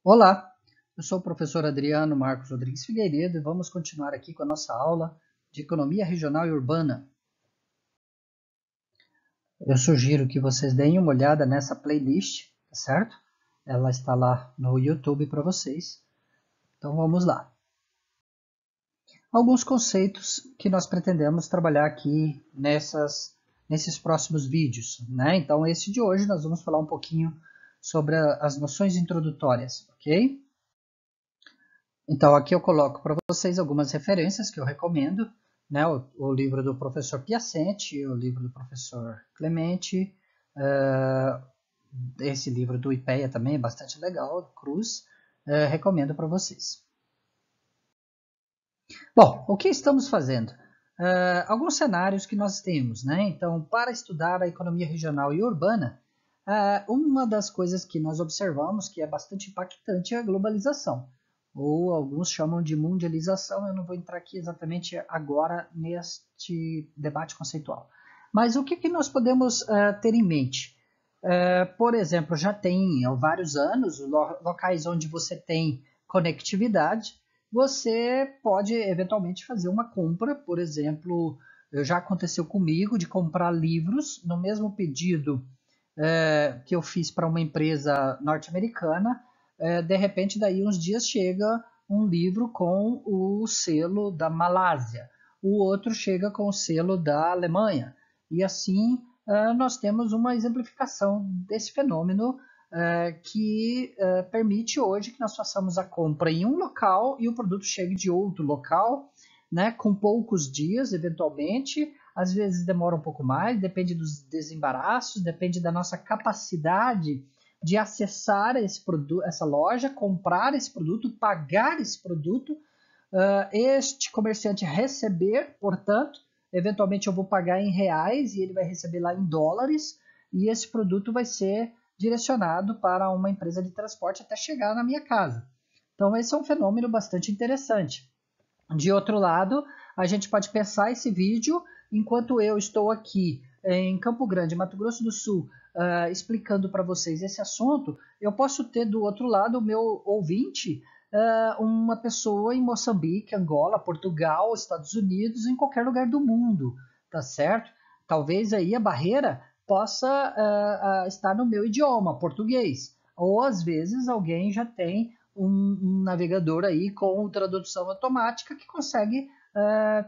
Olá, eu sou o professor Adriano Marcos Rodrigues Figueiredo e vamos continuar aqui com a nossa aula de Economia Regional e Urbana. Eu sugiro que vocês deem uma olhada nessa playlist, tá certo? Ela está lá no YouTube para vocês. Então vamos lá. Alguns conceitos que nós pretendemos trabalhar aqui nesses próximos vídeos, né? Então esse de hoje nós vamos falar um pouquinho sobre as noções introdutórias, ok? Então, aqui eu coloco para vocês algumas referências que eu recomendo, né? O livro do professor Piacente, o livro do professor Clemente, esse livro do IPEA também é bastante legal, Cruz, recomendo para vocês. Bom, o que estamos fazendo? Alguns cenários que nós temos, né? Então, para estudar a economia regional e urbana, uma das coisas que nós observamos que é bastante impactante é a globalização, ou alguns chamam de mundialização. Eu não vou entrar aqui exatamente agora neste debate conceitual. Mas o que nós podemos ter em mente? Por exemplo, já tem há vários anos locais onde você tem conectividade, você pode eventualmente fazer uma compra, por exemplo, já aconteceu comigo de comprar livros no mesmo pedido que eu fiz para uma empresa norte-americana. De repente, daí uns dias chega um livro com o selo da Malásia, o outro chega com o selo da Alemanha, e assim nós temos uma exemplificação desse fenômeno que permite hoje que nós façamos a compra em um local e o produto chegue de outro local, né, com poucos dias, eventualmente. Às vezes demora um pouco mais, depende dos desembaraços, depende da nossa capacidade de acessar esse produto, essa loja, comprar esse produto, pagar esse produto, este comerciante receber, portanto, eventualmente eu vou pagar em reais e ele vai receber lá em dólares, e esse produto vai ser direcionado para uma empresa de transporte até chegar na minha casa. Então, esse é um fenômeno bastante interessante. De outro lado, a gente pode pensar esse vídeo enquanto eu estou aqui em Campo Grande, Mato Grosso do Sul, explicando para vocês esse assunto. Eu posso ter do outro lado o meu ouvinte, uma pessoa em Moçambique, Angola, Portugal, Estados Unidos, em qualquer lugar do mundo, tá certo? Talvez aí a barreira possa estar no meu idioma, português. Ou às vezes alguém já tem um navegador aí com tradução automática que consegue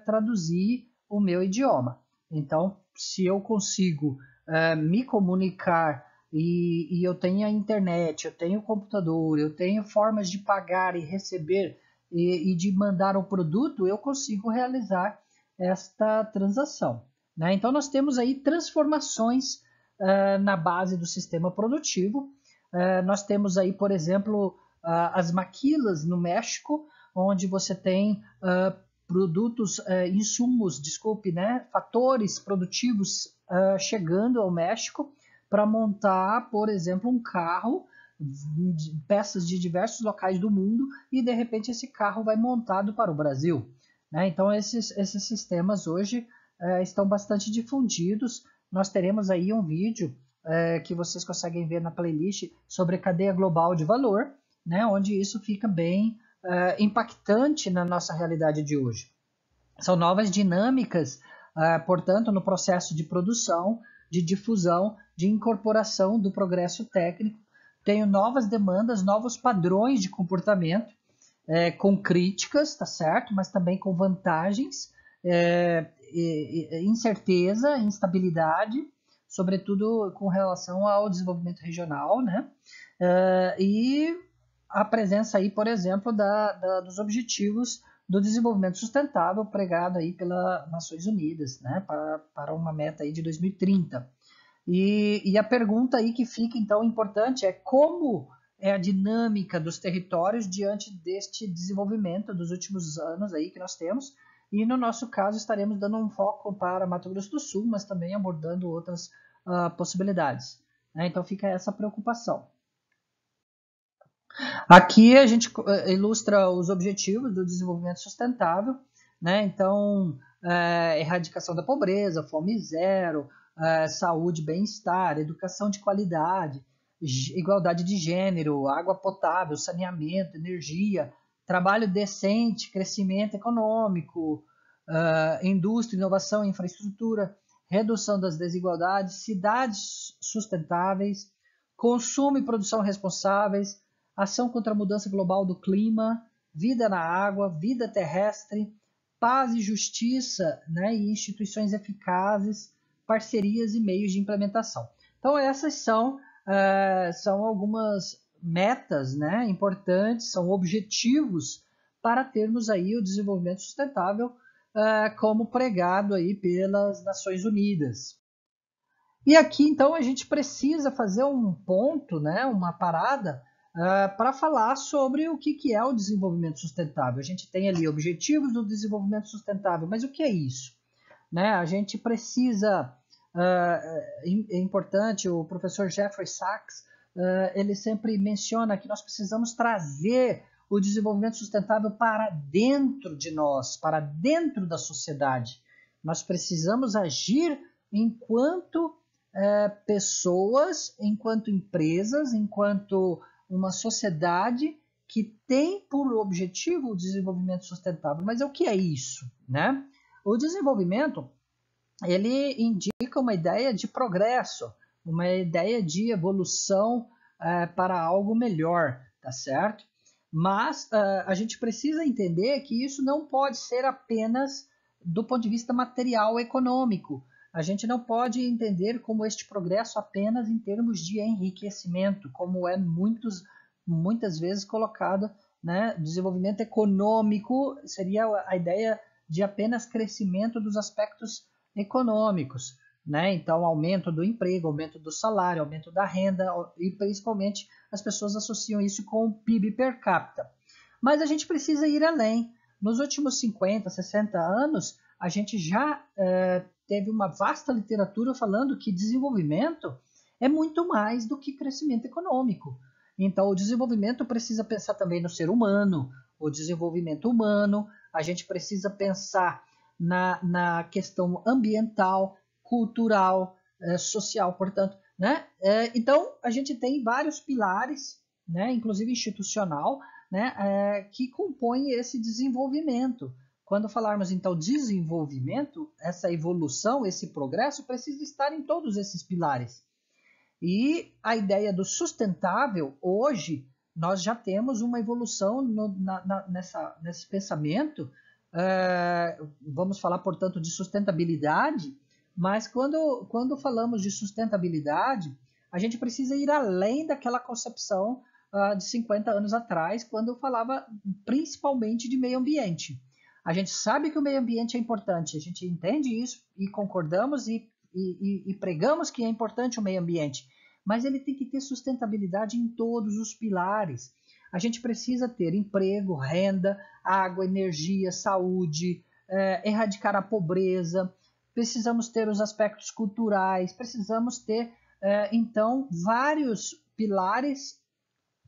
traduzir o meu idioma. Então, se eu consigo me comunicar e eu tenho a internet, eu tenho o computador, eu tenho formas de pagar e receber e de mandar o produto, eu consigo realizar esta transação, né? Então, nós temos aí transformações na base do sistema produtivo. Nós temos aí, por exemplo, as maquilas no México, onde você tem produtos, insumos, desculpe, né, fatores produtivos chegando ao México para montar, por exemplo, um carro, peças de diversos locais do mundo, e de repente esse carro vai montado para o Brasil, né? Então esses sistemas hoje estão bastante difundidos. Nós teremos aí um vídeo que vocês conseguem ver na playlist sobre cadeia global de valor, né, onde isso fica bem impactante na nossa realidade de hoje. São novas dinâmicas, portanto, no processo de produção, de difusão, de incorporação do progresso técnico. Tenho novas demandas, novos padrões de comportamento, com críticas, tá certo? Mas também com vantagens, incerteza, instabilidade, sobretudo com relação ao desenvolvimento regional, né? E a presença aí, por exemplo, dos objetivos do desenvolvimento sustentável pregado aí pelas Nações Unidas, né, para uma meta aí de 2030. E a pergunta aí que fica então importante é como é a dinâmica dos territórios diante deste desenvolvimento dos últimos anos aí que nós temos. E no nosso caso estaremos dando um foco para Mato Grosso do Sul, mas também abordando outras possibilidades, né? Então fica essa preocupação. Aqui a gente ilustra os objetivos do desenvolvimento sustentável, né? Então, erradicação da pobreza, fome zero, saúde, bem-estar, educação de qualidade, igualdade de gênero, água potável, saneamento, energia, trabalho decente, crescimento econômico, indústria, inovação, infraestrutura, redução das desigualdades, cidades sustentáveis, consumo e produção responsáveis, ação contra a mudança global do clima, vida na água, vida terrestre, paz e justiça, né, e instituições eficazes, parcerias e meios de implementação. Então essas são algumas metas, né, importantes, são objetivos para termos aí o desenvolvimento sustentável como pregado aí pelas Nações Unidas. E aqui então a gente precisa fazer um ponto, né, uma parada para falar sobre o que é o desenvolvimento sustentável. A gente tem ali objetivos do desenvolvimento sustentável, mas o que é isso? Né? A gente precisa, é importante, o professor Jeffrey Sachs, ele sempre menciona que nós precisamos trazer o desenvolvimento sustentável para dentro de nós, para dentro da sociedade. Nós precisamos agir enquanto pessoas, enquanto empresas, enquanto uma sociedade que tem por objetivo o desenvolvimento sustentável. Mas o que é isso, né? O desenvolvimento, ele indica uma ideia de progresso, uma ideia de evolução para algo melhor, tá certo? Mas a gente precisa entender que isso não pode ser apenas do ponto de vista material econômico. A gente não pode entender como este progresso apenas em termos de enriquecimento, como é muitas vezes colocado, né? Desenvolvimento econômico seria a ideia de apenas crescimento dos aspectos econômicos, né? Então, aumento do emprego, aumento do salário, aumento da renda e principalmente as pessoas associam isso com o PIB per capita. Mas a gente precisa ir além. Nos últimos 50, 60 anos, a gente já teve uma vasta literatura falando que desenvolvimento é muito mais do que crescimento econômico. Então, o desenvolvimento precisa pensar também no ser humano, o desenvolvimento humano, a gente precisa pensar na questão ambiental, cultural, social, portanto, né? Então, a gente tem vários pilares, né, inclusive institucional, né, que compõem esse desenvolvimento. Quando falarmos, então, desenvolvimento, essa evolução, esse progresso, precisa estar em todos esses pilares. E a ideia do sustentável, hoje, nós já temos uma evolução nesse pensamento. Vamos falar, portanto, de sustentabilidade, mas quando falamos de sustentabilidade, a gente precisa ir além daquela concepção de 50 anos atrás, quando falava principalmente de meio ambiente. A gente sabe que o meio ambiente é importante, a gente entende isso e concordamos e pregamos que é importante o meio ambiente, mas ele tem que ter sustentabilidade em todos os pilares. A gente precisa ter emprego, renda, água, energia, saúde, erradicar a pobreza, precisamos ter os aspectos culturais, precisamos ter, então, vários pilares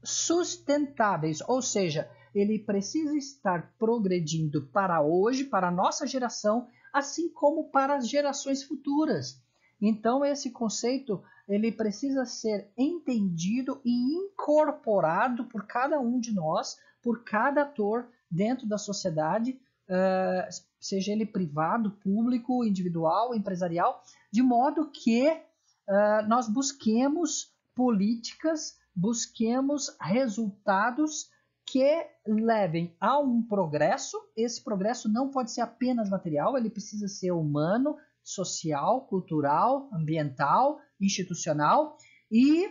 sustentáveis, ou seja, ele precisa estar progredindo para hoje, para a nossa geração, assim como para as gerações futuras. Então, esse conceito ele precisa ser entendido e incorporado por cada um de nós, por cada ator dentro da sociedade, seja ele privado, público, individual, empresarial, de modo que nós busquemos políticas, busquemos resultados que levem a um progresso. Esse progresso não pode ser apenas material, ele precisa ser humano, social, cultural, ambiental, institucional e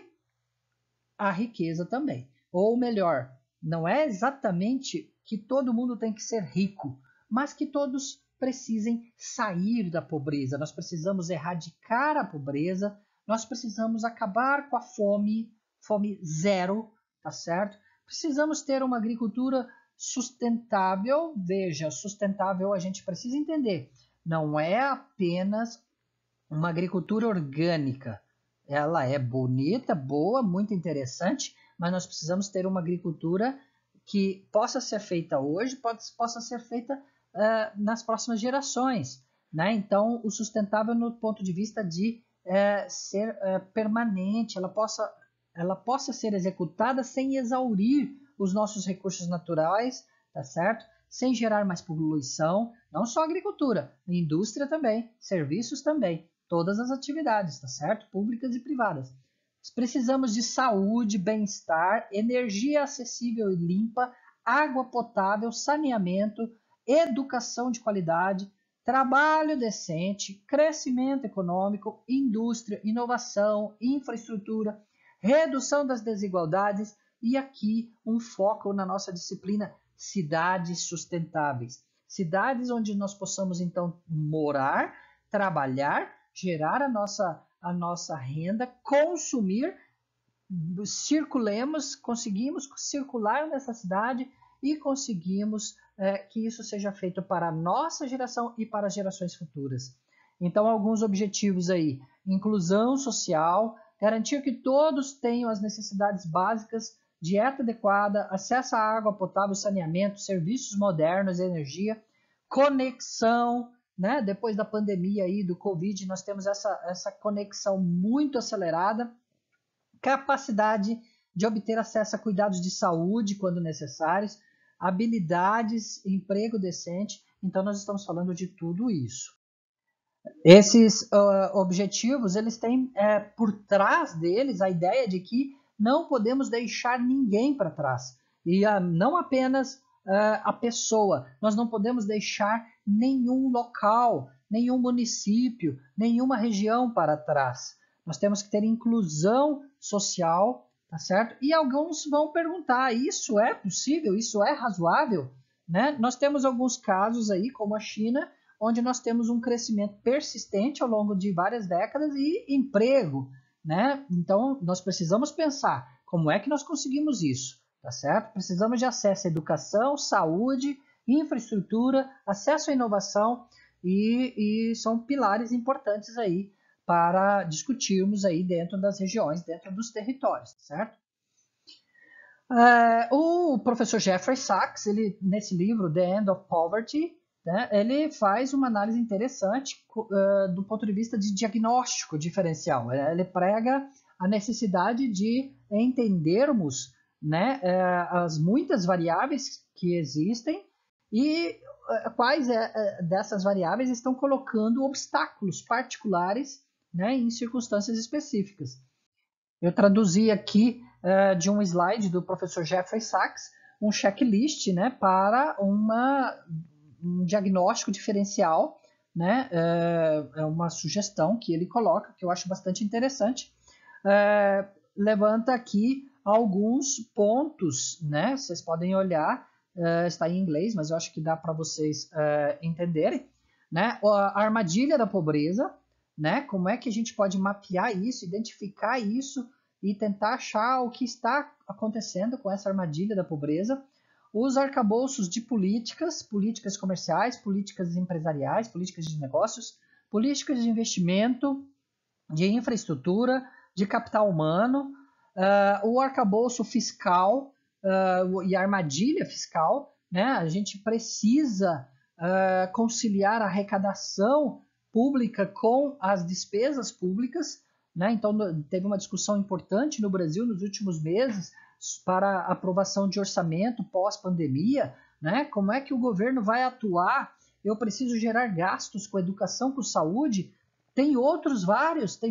a riqueza também. Ou melhor, não é exatamente que todo mundo tem que ser rico, mas que todos precisem sair da pobreza. Nós precisamos erradicar a pobreza, nós precisamos acabar com a fome zero, tá certo? Precisamos ter uma agricultura sustentável. Veja, sustentável a gente precisa entender. Não é apenas uma agricultura orgânica. Ela é bonita, boa, muito interessante, mas nós precisamos ter uma agricultura que possa ser feita hoje, possa ser feita nas próximas gerações. Né? Então, o sustentável no ponto de vista de ser permanente, ela possa ela possa ser executada sem exaurir os nossos recursos naturais, tá certo? Sem gerar mais poluição, não só a agricultura, a indústria também, serviços também, todas as atividades, tá certo? Públicas e privadas. Precisamos de saúde, bem-estar, energia acessível e limpa, água potável, saneamento, educação de qualidade, trabalho decente, crescimento econômico, indústria, inovação, infraestrutura, redução das desigualdades e aqui um foco na nossa disciplina cidades sustentáveis. Cidades onde nós possamos então morar, trabalhar, gerar a nossa renda, consumir, circulemos, conseguimos circular nessa cidade e conseguimos que isso seja feito para a nossa geração e para as gerações futuras. Então, alguns objetivos aí: inclusão social, garantir que todos tenham as necessidades básicas, dieta adequada, acesso à água potável, saneamento, serviços modernos, energia, conexão, né? Depois da pandemia aí do Covid, nós temos essa conexão muito acelerada, capacidade de obter acesso a cuidados de saúde quando necessários, habilidades, emprego decente. Então, nós estamos falando de tudo isso. Esses objetivos, eles têm por trás deles a ideia de que não podemos deixar ninguém para trás. E não apenas a pessoa, nós não podemos deixar nenhum local, nenhum município, nenhuma região para trás. Nós temos que ter inclusão social, tá certo? E alguns vão perguntar, isso é possível? Isso é razoável? Né? Nós temos alguns casos aí, como a China, onde nós temos um crescimento persistente ao longo de várias décadas e emprego, né? Então, nós precisamos pensar como é que nós conseguimos isso, tá certo? Precisamos de acesso à educação, saúde, infraestrutura, acesso à inovação e são pilares importantes aí para discutirmos aí dentro das regiões, dentro dos territórios, certo? O professor Jeffrey Sachs, ele, nesse livro, The End of Poverty, né, ele faz uma análise interessante do ponto de vista de diagnóstico diferencial. Ele prega a necessidade de entendermos, né, as muitas variáveis que existem e quais dessas variáveis estão colocando obstáculos particulares, né, em circunstâncias específicas. Eu traduzi aqui de um slide do professor Jeffrey Sachs um checklist, né, para um diagnóstico diferencial, né, é uma sugestão que ele coloca, que eu acho bastante interessante. Levanta aqui alguns pontos, né, vocês podem olhar, está em inglês, mas eu acho que dá para vocês entenderem, né, a armadilha da pobreza, né, como é que a gente pode mapear isso, identificar isso e tentar achar o que está acontecendo com essa armadilha da pobreza. Os arcabouços de políticas, políticas comerciais, políticas empresariais, políticas de negócios, políticas de investimento, de infraestrutura, de capital humano, o arcabouço fiscal e a armadilha fiscal, né? A gente precisa conciliar a arrecadação pública com as despesas públicas, né? Então, teve uma discussão importante no Brasil nos últimos meses para aprovação de orçamento pós-pandemia, né? Como é que o governo vai atuar? Eu preciso gerar gastos com educação, com saúde. Tem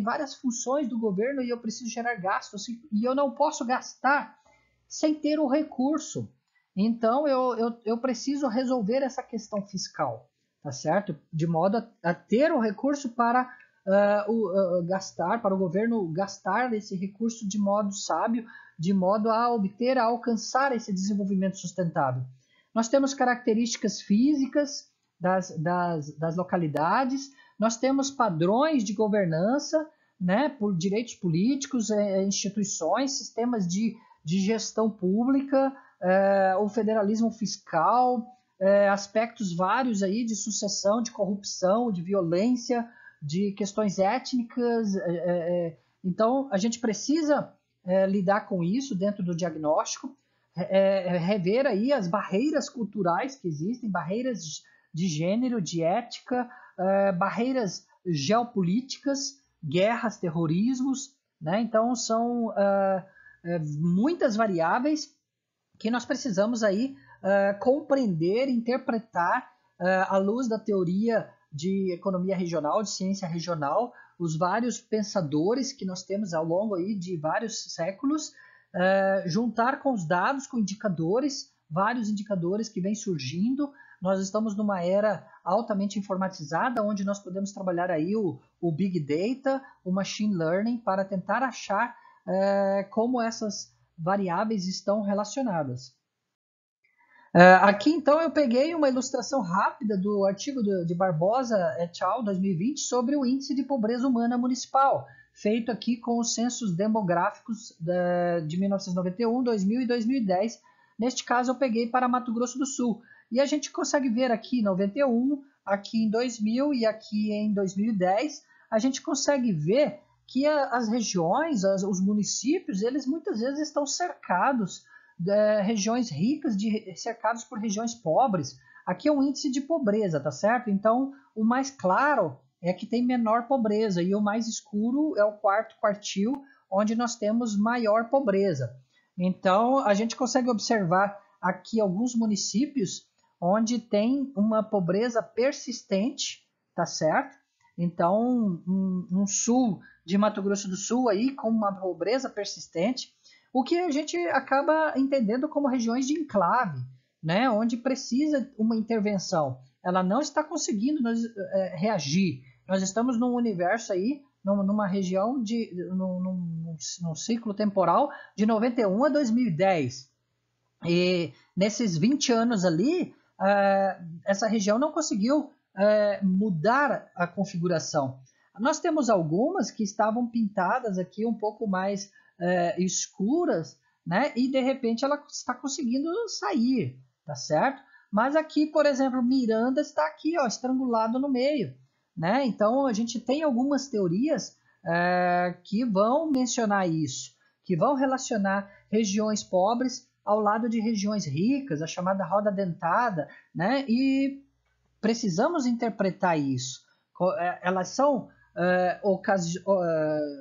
várias funções do governo e eu preciso gerar gastos e eu não posso gastar sem ter o recurso. Então, eu preciso resolver essa questão fiscal, tá certo? De modo a ter o recurso para gastar, para o governo gastar esse recurso de modo sábio, de modo a alcançar esse desenvolvimento sustentável. Nós temos características físicas das localidades, nós temos padrões de governança, né, por direitos políticos, instituições, sistemas de gestão pública, o federalismo fiscal, aspectos vários aí de sucessão, de corrupção, de violência, de questões étnicas. Então, a gente precisa lidar com isso dentro do diagnóstico, rever aí as barreiras culturais que existem, barreiras de gênero, de ética, barreiras geopolíticas, guerras, terrorismos, né? Então são muitas variáveis que nós precisamos aí compreender, interpretar à luz da teoria de economia regional, de ciência regional, os vários pensadores que nós temos ao longo aí de vários séculos, juntar com os dados, com indicadores, vários indicadores que vêm surgindo. Nós estamos numa era altamente informatizada, onde nós podemos trabalhar aí o Big Data, o Machine Learning, para tentar achar como essas variáveis estão relacionadas. Aqui, então, eu peguei uma ilustração rápida do artigo de Barbosa et al. 2020 sobre o Índice de Pobreza Humana Municipal, feito aqui com os censos demográficos de 1991, 2000 e 2010. Neste caso, eu peguei para Mato Grosso do Sul. E a gente consegue ver aqui em 91, aqui em 2000 e aqui em 2010, a gente consegue ver que as regiões, os municípios, eles muitas vezes estão cercados regiões ricas cercados por regiões pobres. Aqui é um índice de pobreza, tá certo? Então, o mais claro é que tem menor pobreza e o mais escuro é o quarto quartil, onde nós temos maior pobreza. Então, a gente consegue observar aqui alguns municípios onde tem uma pobreza persistente, tá certo? Então, um sul de Mato Grosso do Sul aí com uma pobreza persistente, o que a gente acaba entendendo como regiões de enclave, né, onde precisa uma intervenção. Ela não está conseguindo reagir. Nós estamos num universo aí, numa região, num ciclo temporal de 91 a 2010. E nesses 20 anos ali, essa região não conseguiu mudar a configuração. Nós temos algumas que estavam pintadas aqui um pouco mais escuras, né? E de repente ela está conseguindo sair, tá certo? Mas aqui, por exemplo, Miranda está aqui, ó, estrangulado no meio, né? Então a gente tem algumas teorias que vão mencionar isso, que vão relacionar regiões pobres ao lado de regiões ricas, a chamada roda dentada, né? E precisamos interpretar isso. Elas são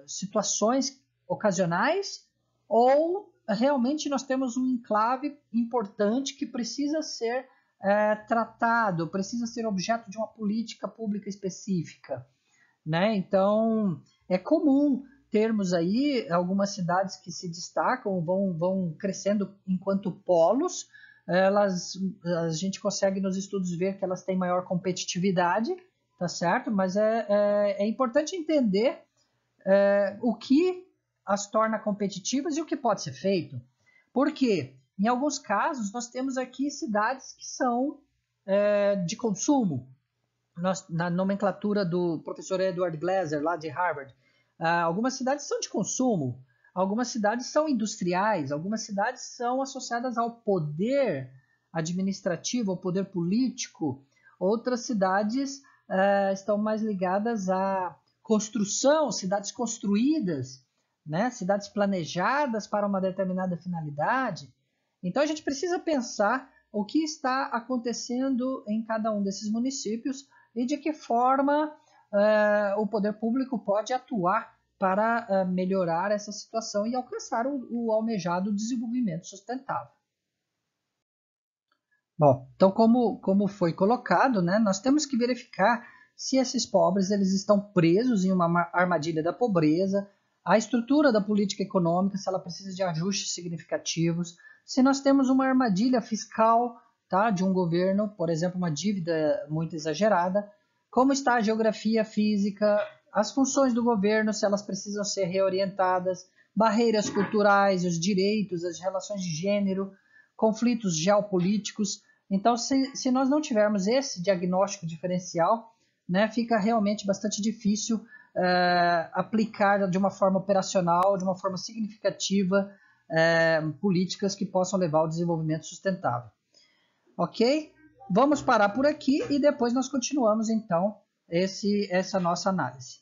situações ocasionais ou realmente nós temos um enclave importante que precisa ser tratado, precisa ser objeto de uma política pública específica, né? Então, é comum termos aí algumas cidades que se destacam, vão crescendo enquanto polos. A gente consegue nos estudos ver que elas têm maior competitividade, tá certo? Mas é importante entender o que as torna competitivas e o que pode ser feito. Porque, em alguns casos, nós temos aqui cidades que são de consumo. Na nomenclatura do professor Edward Glaser, lá de Harvard, algumas cidades são de consumo, algumas cidades são industriais, algumas cidades são associadas ao poder administrativo, ao poder político, outras cidades estão mais ligadas à construção, cidades construídas, né? Cidades planejadas para uma determinada finalidade. Então a gente precisa pensar o que está acontecendo em cada um desses municípios e de que forma o poder público pode atuar para melhorar essa situação e alcançar o almejado desenvolvimento sustentável. Bom, então como foi colocado, né, nós temos que verificar se esses pobres eles estão presos em uma armadilha da pobreza, a estrutura da política econômica, se ela precisa de ajustes significativos, se nós temos uma armadilha fiscal, tá, de um governo, por exemplo, uma dívida muito exagerada, como está a geografia física, as funções do governo, se elas precisam ser reorientadas, barreiras culturais, os direitos, as relações de gênero, conflitos geopolíticos. Então, se nós não tivermos esse diagnóstico diferencial, né, fica realmente bastante difícil aplicar de uma forma operacional, de uma forma significativa, políticas que possam levar ao desenvolvimento sustentável. Ok? Vamos parar por aqui e depois nós continuamos, então, essa nossa análise.